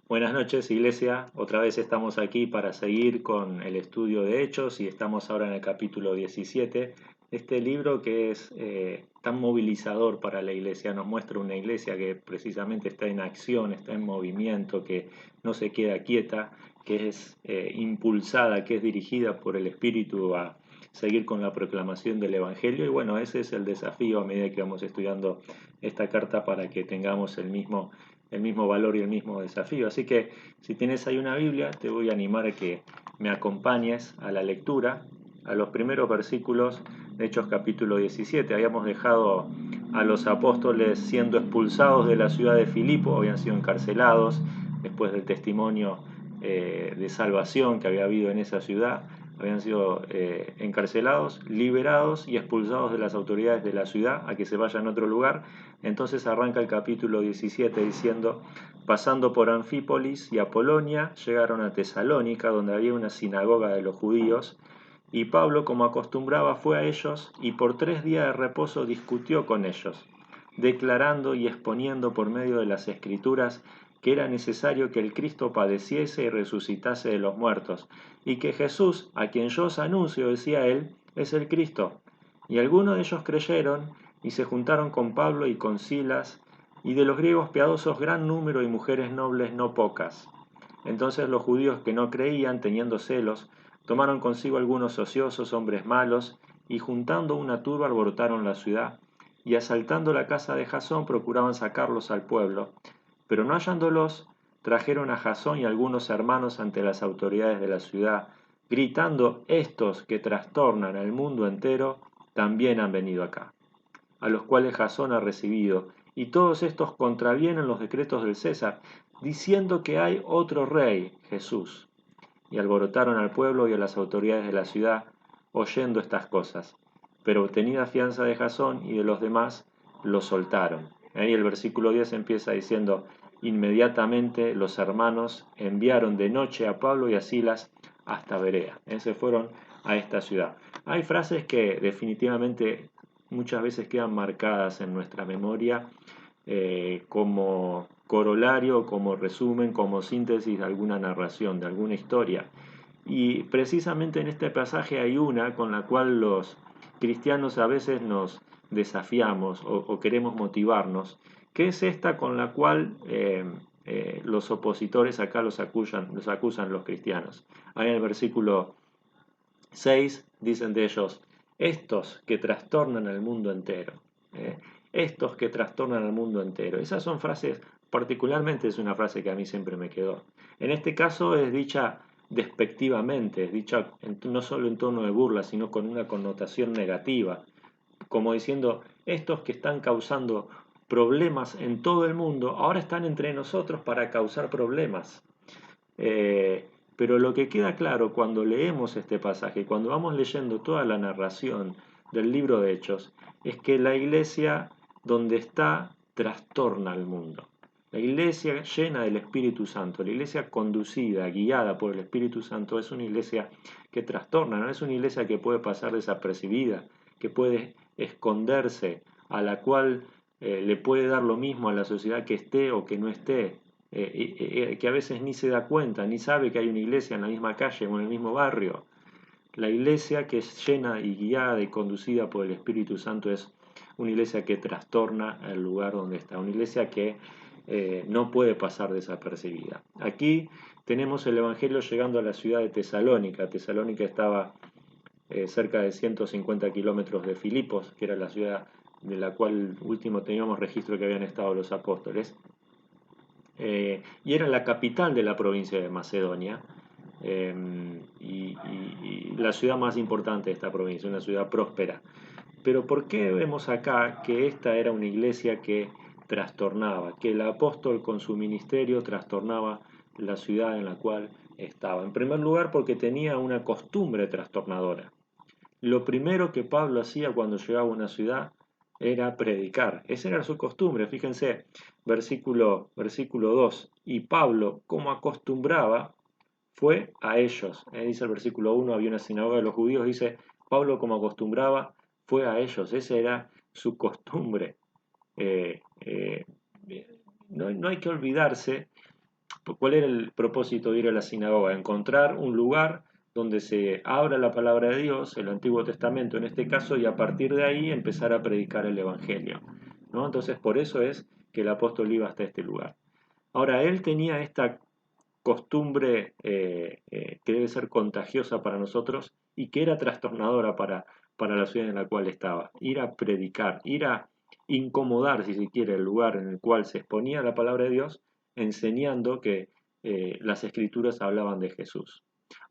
Buenas noches, Iglesia. Otra vez estamos aquí para seguir con el estudio de Hechos y estamos ahora en el capítulo 17. Este libro que es tan movilizador para la Iglesia, nos muestra una Iglesia que precisamente está en acción, está en movimiento, que no se queda quieta, que es impulsada, que es dirigida por el Espíritu a seguir con la proclamación del Evangelio. Y bueno, ese es el desafío a medida que vamos estudiando esta carta para que tengamos el mismo valor y el mismo desafío. Así que si tienes ahí una Biblia, te voy a animar a que me acompañes a la lectura, a los primeros versículos de Hechos capítulo 17. Habíamos dejado a los apóstoles siendo expulsados de la ciudad de Filipo, habían sido encarcelados después del testimonio de salvación que había habido en esa ciudad. Habían sido encarcelados, liberados y expulsados de las autoridades de la ciudad a que se vayan a otro lugar. Entonces arranca el capítulo 17 diciendo: pasando por Anfípolis y Apolonia, llegaron a Tesalónica, donde había una sinagoga de los judíos, y Pablo, como acostumbraba, fue a ellos y por 3 días de reposo discutió con ellos, declarando y exponiendo por medio de las Escrituras que era necesario que el Cristo padeciese y resucitase de los muertos, y que Jesús, a quien yo os anuncio, decía él, es el Cristo. Y algunos de ellos creyeron y se juntaron con Pablo y con Silas, y de los griegos piadosos gran número y mujeres nobles no pocas. Entonces los judíos que no creían, teniendo celos, tomaron consigo algunos ociosos hombres malos, y juntando una turba alborotaron la ciudad, y asaltando la casa de Jasón procuraban sacarlos al pueblo. Pero no hallándolos, trajeron a Jasón y algunos hermanos ante las autoridades de la ciudad, gritando: estos que trastornan el mundo entero, también han venido acá, a los cuales Jasón ha recibido, y todos estos contravienen los decretos del César, diciendo que hay otro rey, Jesús. Y alborotaron al pueblo y a las autoridades de la ciudad, oyendo estas cosas. Pero obtenida fianza de Jasón y de los demás, los soltaron. Ahí el versículo 10 empieza diciendo: inmediatamente los hermanos enviaron de noche a Pablo y a Silas hasta Berea. Se fueron a esta ciudad. Hay frases que definitivamente muchas veces quedan marcadas en nuestra memoria como corolario, como resumen, como síntesis de alguna narración, de alguna historia. Y precisamente en este pasaje hay una con la cual los cristianos a veces nos desafiamos o queremos motivarnos, que es esta con la cual los opositores acá los acusan los cristianos. Ahí en el versículo 6 dicen de ellos: estos que trastornan el mundo entero. ¿eh? Estos que trastornan el mundo entero. Esas son frases, particularmente es una frase que a mí siempre me quedó. En este caso es dicha despectivamente, es dicha no solo en tono de burla, sino con una connotación negativa, como diciendo: estos que están causando problemas en todo el mundo, ahora están entre nosotros para causar problemas. Pero lo que queda claro cuando leemos este pasaje, cuando vamos leyendo toda la narración del libro de Hechos, es que la iglesia donde está trastorna al mundo. La iglesia llena del Espíritu Santo, la iglesia conducida, guiada por el Espíritu Santo, es una iglesia que trastorna, no es una iglesia que puede pasar desapercibida, que puede esconderse, a la cual le puede dar lo mismo a la sociedad que esté o que no esté, que a veces ni se da cuenta, ni sabe que hay una iglesia en la misma calle o en el mismo barrio. La iglesia que es llena y guiada y conducida por el Espíritu Santo es una iglesia que trastorna el lugar donde está, una iglesia que no puede pasar desapercibida. Aquí tenemos el Evangelio llegando a la ciudad de Tesalónica. Tesalónica estaba cerca de 150 kilómetros de Filipos, que era la ciudad de la cual último teníamos registro que habían estado los apóstoles, y era la capital de la provincia de Macedonia, eh, y la ciudad más importante de esta provincia, una ciudad próspera. Pero ¿por qué vemos acá que esta era una iglesia que trastornaba, que el apóstol con su ministerio trastornaba la ciudad en la cual estaba? En primer lugar, porque tenía una costumbre trastornadora. Lo primero que Pablo hacía cuando llegaba a una ciudad era predicar. Esa era su costumbre. Fíjense, versículo 2. Y Pablo, como acostumbraba, fue a ellos. Dice el versículo 1, había una sinagoga de los judíos, dice: Pablo, como acostumbraba, fue a ellos. Esa era su costumbre. Eh, eh, no hay que olvidarse ¿Cuál era el propósito de ir a la sinagoga? Encontrar un lugar donde se abra la palabra de Dios, el Antiguo Testamento en este caso, y a partir de ahí empezar a predicar el Evangelio, ¿no? Entonces por eso es que el apóstol iba hasta este lugar. Ahora, él tenía esta costumbre que debe ser contagiosa para nosotros y que era trastornadora para la ciudad en la cual estaba. Ir a predicar, ir a incomodar, si se quiere, el lugar en el cual se exponía la palabra de Dios, enseñando que las escrituras hablaban de Jesús.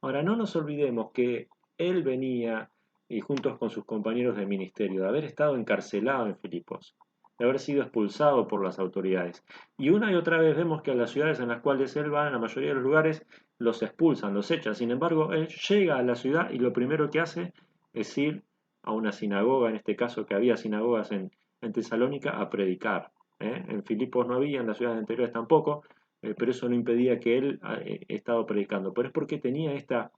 Ahora, no nos olvidemos que él venía, y juntos con sus compañeros de ministerio, de haber estado encarcelado en Filipos, de haber sido expulsado por las autoridades. Y una y otra vez vemos que a las ciudades en las cuales él va, en la mayoría de los lugares, los expulsan, los echan. Sin embargo, él llega a la ciudad y lo primero que hace es ir a una sinagoga, en este caso que había sinagogas en Tesalónica, a predicar. En Filipos no había, en las ciudades anteriores tampoco, pero eso no impedía que él estaba predicando. Pero es porque tenía esta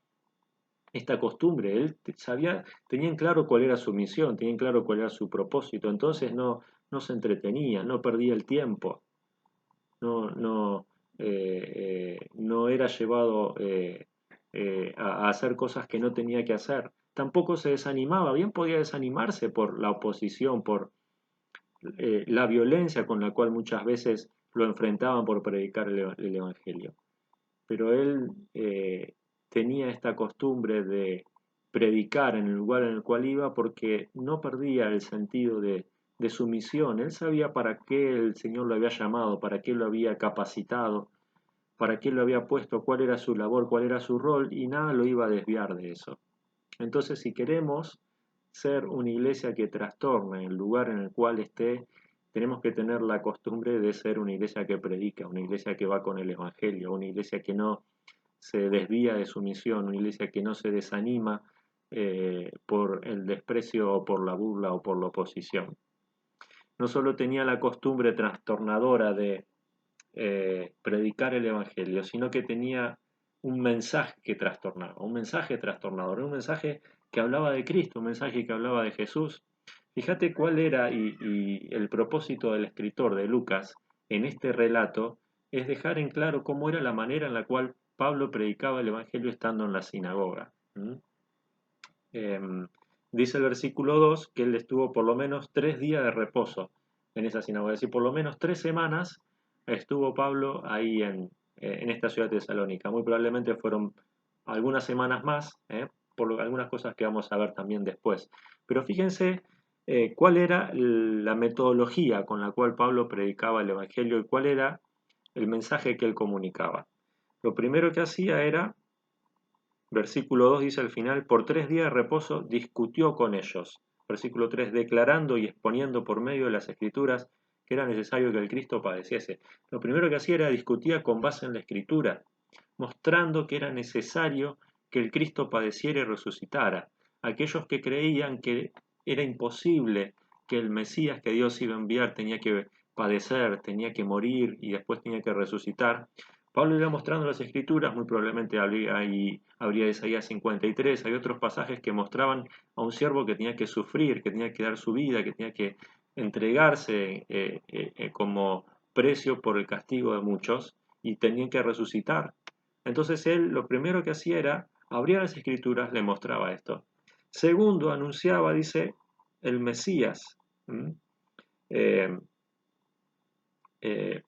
costumbre, él sabía, tenía en claro cuál era su misión, tenía en claro cuál era su propósito, entonces no se entretenía, no perdía el tiempo, no, no era llevado a hacer cosas que no tenía que hacer. Tampoco se desanimaba, bien podía desanimarse por la oposición, por la violencia con la cual muchas veces lo enfrentaban por predicar el Evangelio. Pero él tenía esta costumbre de predicar en el lugar en el cual iba porque no perdía el sentido de su misión. Él sabía para qué el Señor lo había llamado, para qué lo había capacitado, para qué lo había puesto, cuál era su labor, cuál era su rol, y nada lo iba a desviar de eso. Entonces, si queremos ser una iglesia que trastorne el lugar en el cual esté, tenemos que tener la costumbre de ser una iglesia que predica, una iglesia que va con el Evangelio, una iglesia que no se desvía de su misión, una iglesia que no se desanima por el desprecio o por la burla o por la oposición. No solo tenía la costumbre trastornadora de predicar el Evangelio, sino que tenía un mensaje que trastornaba, un mensaje trastornador, un mensaje que hablaba de Cristo, un mensaje que hablaba de Jesús. Fíjate cuál era y el propósito del escritor de Lucas en este relato es dejar en claro cómo era la manera en la cual Pablo predicaba el Evangelio estando en la sinagoga. Dice el versículo 2 que él estuvo por lo menos 3 días de reposo en esa sinagoga, es decir, por lo menos 3 semanas estuvo Pablo ahí en esta ciudad de Tesalónica. Muy probablemente fueron algunas semanas más, algunas cosas que vamos a ver también después. Pero fíjense cuál era la metodología con la cual Pablo predicaba el Evangelio y cuál era el mensaje que él comunicaba. Lo primero que hacía era, versículo 2 dice al final, por 3 días de reposo discutió con ellos. Versículo 3, declarando y exponiendo por medio de las escrituras que era necesario que el Cristo padeciese. Lo primero que hacía era discutía con base en la escritura, mostrando que era necesario que el Cristo padeciera y resucitara. Aquellos que creían que era imposible que el Mesías que Dios iba a enviar tenía que padecer, tenía que morir y después tenía que resucitar, Pablo iba mostrando las escrituras, muy probablemente habría Isaías 53, hay otros pasajes que mostraban a un siervo que tenía que sufrir, que tenía que dar su vida, que tenía que entregarse como precio por el castigo de muchos y tenía que resucitar. Entonces él lo primero que hacía era abría las escrituras, le mostraba esto. Segundo, anunciaba, dice, el Mesías. ¿Mm? Eh, eh,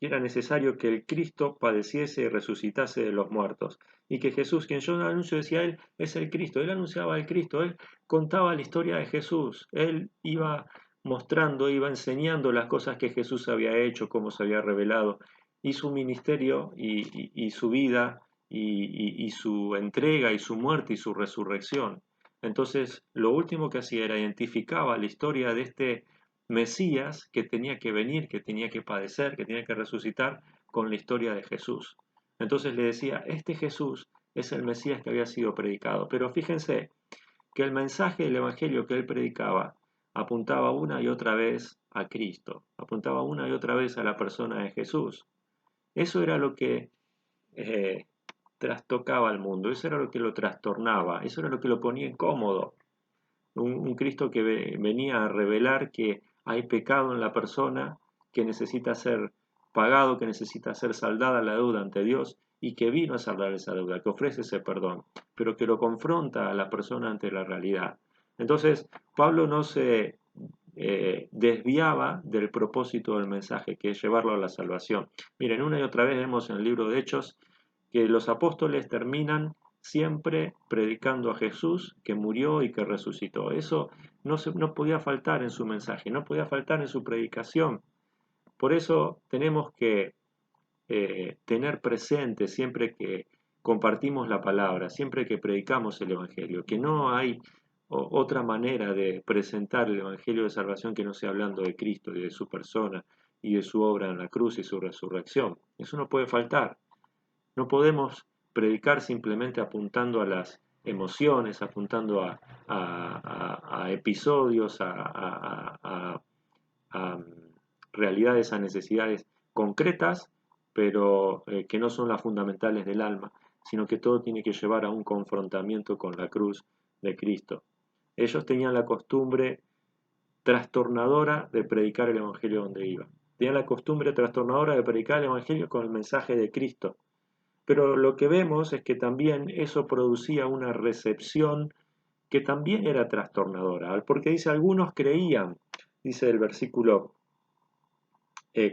era necesario que el Cristo padeciese y resucitase de los muertos. Y que Jesús, quien yo anuncio, decía él, es el Cristo. Él anunciaba al Cristo, él contaba la historia de Jesús. Él iba mostrando, iba enseñando las cosas que Jesús había hecho, cómo se había revelado. Y su ministerio y su vida y su entrega y su muerte y su resurrección. Entonces, lo último que hacía era identificaba la historia de este Mesías que tenía que venir, que tenía que padecer, que tenía que resucitar con la historia de Jesús. Entonces le decía, este Jesús es el Mesías que había sido predicado. Pero fíjense que el mensaje del Evangelio que él predicaba apuntaba una y otra vez a Cristo, apuntaba una y otra vez a la persona de Jesús. Eso era lo que eh, trastocaba al mundo, eso era lo que lo trastornaba, eso era lo que lo ponía incómodo. Un Cristo que venía a revelar que hay pecado en la persona, que necesita ser pagado, que necesita ser saldada la deuda ante Dios y que vino a saldar esa deuda, que ofrece ese perdón, pero que lo confronta a la persona ante la realidad. Entonces, Pablo no se desviaba del propósito del mensaje, que es llevarlo a la salvación. Miren, una y otra vez vemos en el libro de Hechos que los apóstoles terminan siempre predicando a Jesús, que murió y que resucitó. Eso no podía faltar en su mensaje, no podía faltar en su predicación. Por eso tenemos que tener presente siempre que compartimos la palabra, siempre que predicamos el Evangelio, que no hay otra manera de presentar el Evangelio de salvación que no sea hablando de Cristo y de su persona y de su obra en la cruz y su resurrección. Eso no puede faltar. No podemos predicar simplemente apuntando a las emociones, apuntando a episodios, a realidades, a necesidades concretas, pero que no son las fundamentales del alma, sino que todo tiene que llevar a un confrontamiento con la cruz de Cristo. Ellos tenían la costumbre trastornadora de predicar el Evangelio donde iban. Tenían la costumbre trastornadora de predicar el Evangelio con el mensaje de Cristo. Pero lo que vemos es que también eso producía una recepción que también era trastornadora, porque dice, algunos creían, dice el versículo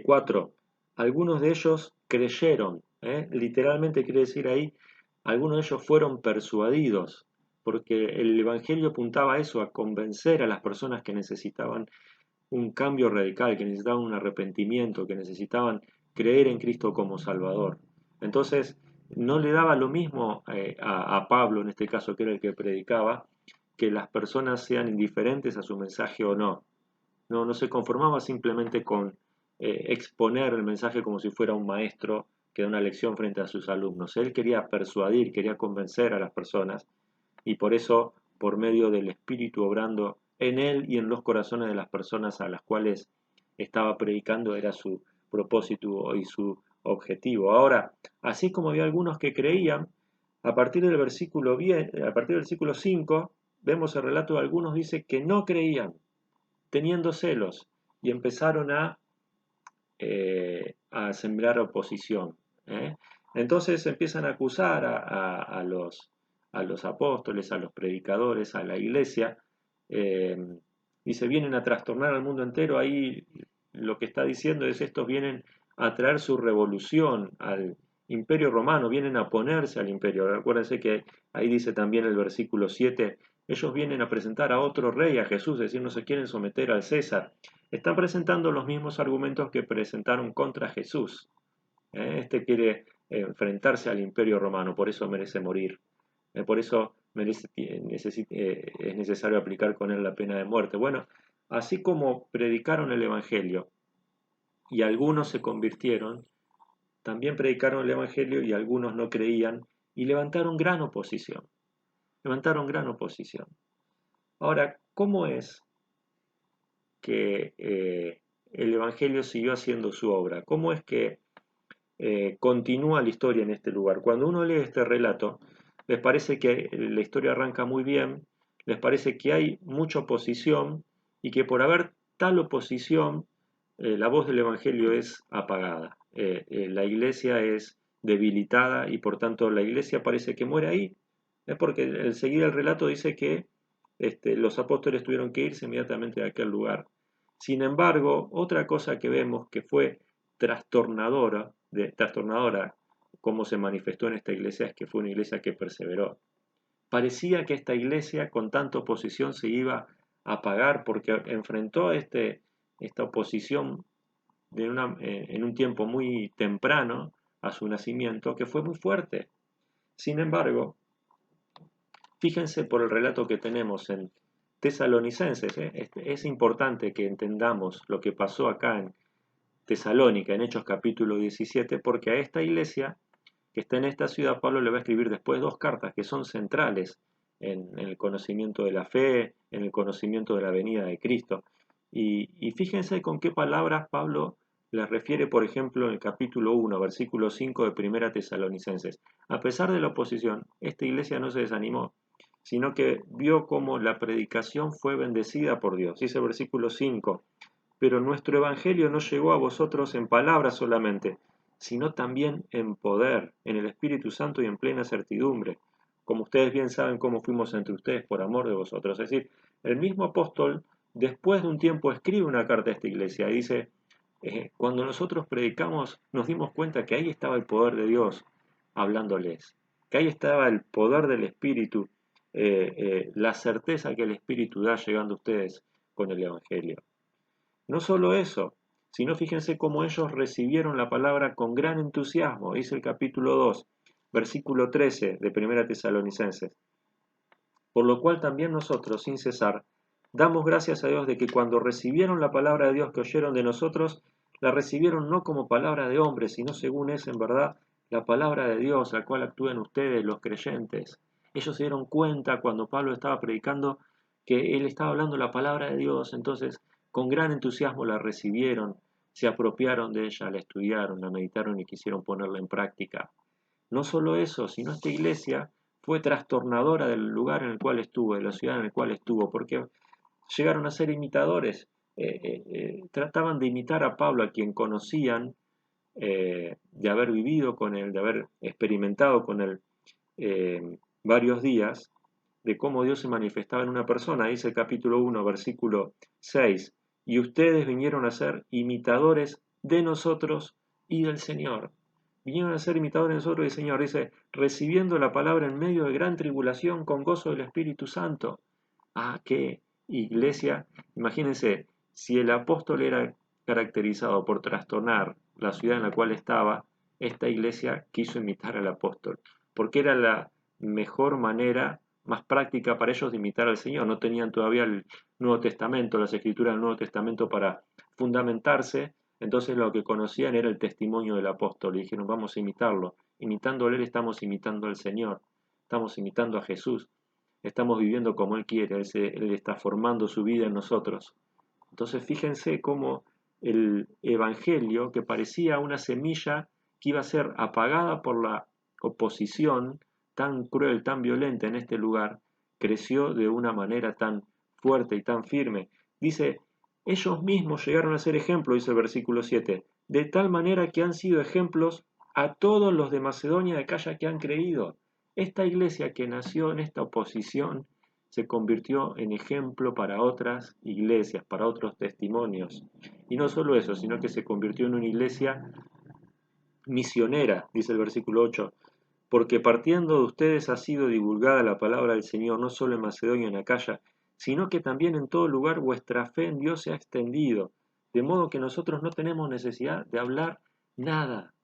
4, algunos de ellos creyeron, literalmente quiere decir ahí, algunos de ellos fueron persuadidos, porque el Evangelio apuntaba a eso, a convencer a las personas que necesitaban un cambio radical, que necesitaban un arrepentimiento, que necesitaban creer en Cristo como Salvador. Entonces, no le daba lo mismo a Pablo, en este caso, que era el que predicaba, que las personas sean indiferentes a su mensaje o no. No se conformaba simplemente con exponer el mensaje como si fuera un maestro que da una lección frente a sus alumnos. Él quería persuadir, quería convencer a las personas y por eso, por medio del Espíritu obrando en él y en los corazones de las personas a las cuales estaba predicando, era su propósito y su objetivo. Ahora, así como había algunos que creían, a partir del versículo 5, vemos el relato de algunos, dice que no creían, teniendo celos, y empezaron a sembrar oposición. Entonces empiezan a acusar a los apóstoles, a los predicadores, a la iglesia, eh, y se vienen a trastornar al mundo entero. Ahí lo que está diciendo es, estos vienen a traer su revolución al imperio romano, vienen a oponerse al imperio. Acuérdense que ahí dice también el versículo 7, ellos vienen a presentar a otro rey, a Jesús, es decir, no se quieren someter al César. Están presentando los mismos argumentos que presentaron contra Jesús. Este quiere enfrentarse al imperio romano, por eso merece morir. Por eso es necesario aplicar con él la pena de muerte. Bueno, así como predicaron el Evangelio y algunos se convirtieron, también predicaron el Evangelio y algunos no creían y levantaron gran oposición. Levantaron gran oposición. Ahora, ¿cómo es que el Evangelio siguió haciendo su obra? ¿Cómo es que continúa la historia en este lugar? Cuando uno lee este relato, les parece que la historia arranca muy bien, les parece que hay mucha oposición y que por haber tal oposición, la voz del Evangelio es apagada. La iglesia es debilitada y por tanto la iglesia parece que muere ahí. Es porque el seguir el relato dice que los apóstoles tuvieron que irse inmediatamente de aquel lugar. Sin embargo, otra cosa que vemos que fue trastornadora como se manifestó en esta iglesia, es que fue una iglesia que perseveró. Parecía que esta iglesia con tanta oposición se iba a apagar porque enfrentó esta oposición en un tiempo muy temprano a su nacimiento, que fue muy fuerte. Sin embargo, fíjense por el relato que tenemos en Tesalonicenses. Es importante que entendamos lo que pasó acá en Tesalónica, en Hechos capítulo 17, porque a esta iglesia que está en esta ciudad, Pablo le va a escribir después dos cartas que son centrales en el conocimiento de la fe, en el conocimiento de la venida de Cristo. Y fíjense con qué palabras Pablo les refiere, por ejemplo, en el capítulo 1, versículo 5 de Primera Tesalonicenses. A pesar de la oposición, esta iglesia no se desanimó, sino que vio cómo la predicación fue bendecida por Dios. Dice el versículo 5, Pero nuestro evangelio no llegó a vosotros en palabras solamente, sino también en poder, en el Espíritu Santo y en plena certidumbre, como ustedes bien saben cómo fuimos entre ustedes por amor de vosotros. Es decir, el mismo apóstol, después de un tiempo, escribe una carta a esta iglesia y dice, cuando nosotros predicamos, nos dimos cuenta que ahí estaba el poder de Dios hablándoles, que ahí estaba el poder del Espíritu, la certeza que el Espíritu da llegando a ustedes con el Evangelio. No solo eso, sino fíjense cómo ellos recibieron la palabra con gran entusiasmo, dice el capítulo 2, versículo 13 de Primera Tesalonicenses. Por lo cual también nosotros, sin cesar, damos gracias a Dios de que cuando recibieron la palabra de Dios que oyeron de nosotros, la recibieron no como palabra de hombre, sino según es en verdad la palabra de Dios, la cual actúan ustedes, los creyentes. Ellos se dieron cuenta cuando Pablo estaba predicando que él estaba hablando la palabra de Dios, entonces con gran entusiasmo la recibieron, se apropiaron de ella, la estudiaron, la meditaron y quisieron ponerla en práctica. No solo eso, sino esta iglesia fue trastornadora del lugar en el cual estuvo, de la ciudad en la cual estuvo, porque llegaron a ser imitadores, trataban de imitar a Pablo, a quien conocían, de haber vivido con él, de haber experimentado con él varios días, de cómo Dios se manifestaba en una persona. Dice el capítulo 1, versículo 6, y ustedes vinieron a ser imitadores de nosotros y del Señor. Vinieron a ser imitadores de nosotros y del Señor. Dice, recibiendo la palabra en medio de gran tribulación con gozo del Espíritu Santo. Ah, qué iglesia. Imagínense, si el apóstol era caracterizado por trastornar la ciudad en la cual estaba, esta iglesia quiso imitar al apóstol, porque era la mejor manera, más práctica para ellos de imitar al Señor. No tenían todavía el Nuevo Testamento, las escrituras del Nuevo Testamento para fundamentarse, entonces lo que conocían era el testimonio del apóstol y dijeron, vamos a imitarlo. Imitándole estamos imitando al Señor, estamos imitando a Jesús, estamos viviendo como Él quiere, Él está formando su vida en nosotros. Entonces fíjense cómo el Evangelio, que parecía una semilla que iba a ser apagada por la oposición tan cruel, tan violenta en este lugar, creció de una manera tan fuerte y tan firme. Dice, ellos mismos llegaron a ser ejemplo, dice el versículo 7, de tal manera que han sido ejemplos a todos los de Macedonia de Acaya que han creído. Esta iglesia que nació en esta oposición se convirtió en ejemplo para otras iglesias, para otros testimonios. Y no solo eso, sino que se convirtió en una iglesia misionera, dice el versículo 8, porque partiendo de ustedes ha sido divulgada la palabra del Señor, no solo en Macedonia y en Acaya, sino que también en todo lugar vuestra fe en Dios se ha extendido, de modo que nosotros no tenemos necesidad de hablar nada.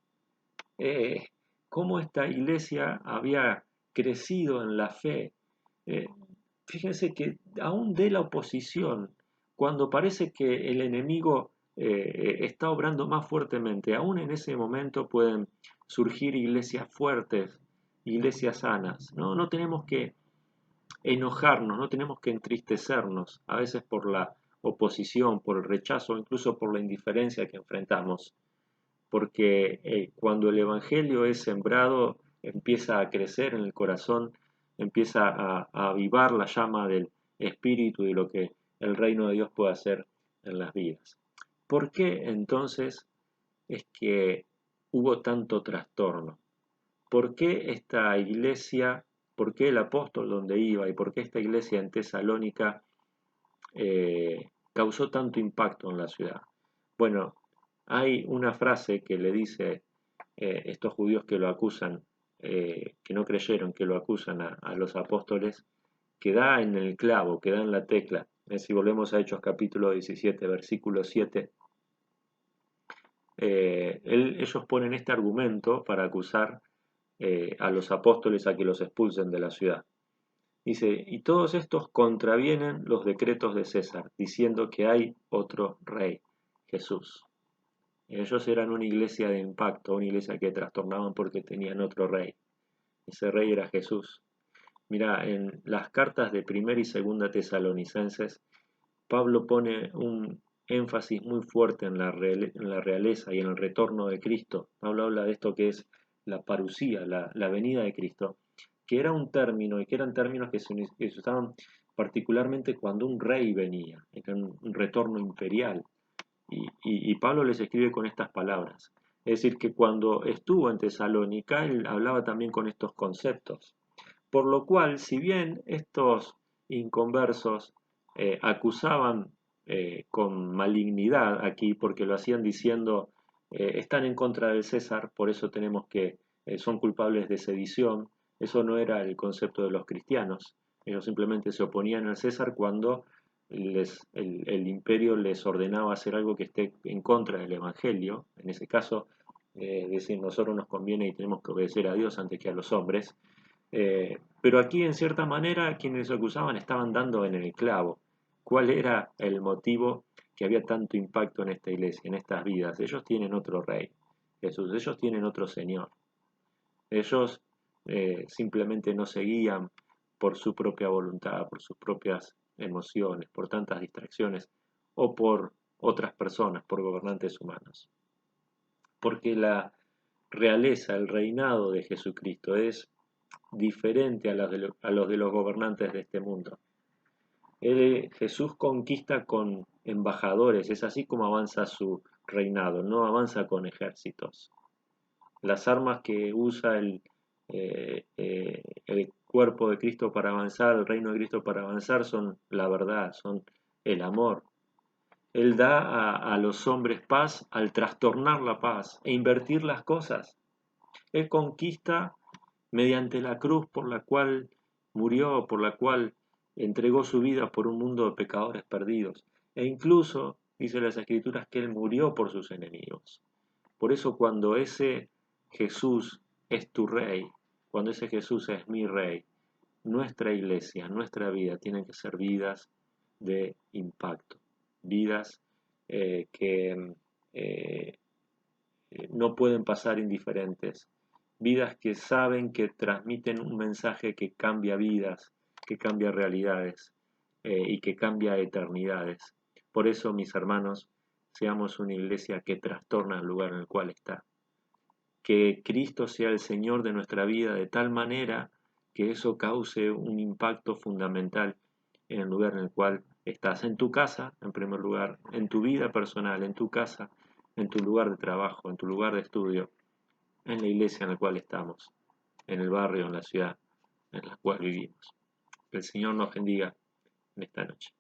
Eh, Cómo esta iglesia había crecido en la fe. Eh, Fíjense que aún de la oposición, cuando parece que el enemigo está obrando más fuertemente, aún en ese momento pueden surgir iglesias fuertes, iglesias sanas. No, no tenemos que enojarnos, no tenemos que entristecernos, a veces por la oposición, por el rechazo, incluso por la indiferencia que enfrentamos, porque cuando el Evangelio es sembrado, empieza a crecer en el corazón, empieza a avivar la llama del Espíritu y de lo que el reino de Dios puede hacer en las vidas. ¿Por qué entonces es que hubo tanto trastorno? ¿Por qué esta iglesia, por qué el apóstol donde iba y por qué esta iglesia en Tesalónica causó tanto impacto en la ciudad? Bueno, hay una frase que le dice estos judíos que lo acusan, que no creyeron, que lo acusan a los apóstoles, que da en el clavo, que da en la tecla. Si volvemos a Hechos capítulo 17, versículo 7, ellos ponen este argumento para acusar a los apóstoles a que los expulsen de la ciudad. Dice, y todos estos contravienen los decretos de César, diciendo que hay otro rey, Jesús. Ellos eran una iglesia de impacto, una iglesia que trastornaban porque tenían otro rey. Ese rey era Jesús. Mira, en las cartas de Primera y Segunda Tesalonicenses, Pablo pone un énfasis muy fuerte en en la realeza y en el retorno de Cristo. Pablo habla de esto que es la parusía, la venida de Cristo, que era un término y que eran términos que se usaban particularmente cuando un rey venía, era un retorno imperial. Y Pablo les escribe con estas palabras. Es decir, que cuando estuvo en Tesalónica, él hablaba también con estos conceptos. Por lo cual, si bien estos inconversos acusaban con malignidad aquí, porque lo hacían diciendo, están en contra del César, por eso tenemos que, son culpables de sedición, eso no era el concepto de los cristianos. Ellos simplemente se oponían al César cuando el imperio les ordenaba hacer algo que esté en contra del Evangelio. En ese caso, decir, nosotros nos conviene y tenemos que obedecer a Dios antes que a los hombres. Pero aquí, en cierta manera, quienes lo acusaban estaban dando en el clavo. ¿Cuál era el motivo que había tanto impacto en esta iglesia, en estas vidas? Ellos tienen otro rey, Jesús. Ellos tienen otro Señor. Ellos simplemente no se guían por su propia voluntad, por sus propias emociones, por tantas distracciones o por otras personas, por gobernantes humanos. Porque la realeza, el reinado de Jesucristo es diferente a los de los gobernantes de este mundo. Jesús conquista con embajadores, es así como avanza su reinado, no avanza con ejércitos. Las armas que usa el cuerpo de Cristo para avanzar, el reino de Cristo para avanzar, son la verdad, son el amor. Él da a los hombres paz al trastornar la paz e invertir las cosas. Él conquista mediante la cruz por la cual murió, por la cual entregó su vida por un mundo de pecadores perdidos. E incluso, dice las Escrituras, que Él murió por sus enemigos. Por eso cuando ese Jesús es tu rey, cuando ese Jesús es mi rey, nuestra iglesia, nuestra vida, tienen que ser vidas de impacto, vidas que no pueden pasar indiferentes, vidas que saben que transmiten un mensaje que cambia vidas, que cambia realidades y que cambia eternidades. Por eso, mis hermanos, seamos una iglesia que trastorna el lugar en el cual está. Que Cristo sea el Señor de nuestra vida de tal manera que eso cause un impacto fundamental en el lugar en el cual estás, en tu casa, en primer lugar, en tu vida personal, en tu casa, en tu lugar de trabajo, en tu lugar de estudio, en la iglesia en la cual estamos, en el barrio, en la ciudad en la cual vivimos. Que el Señor nos bendiga en esta noche.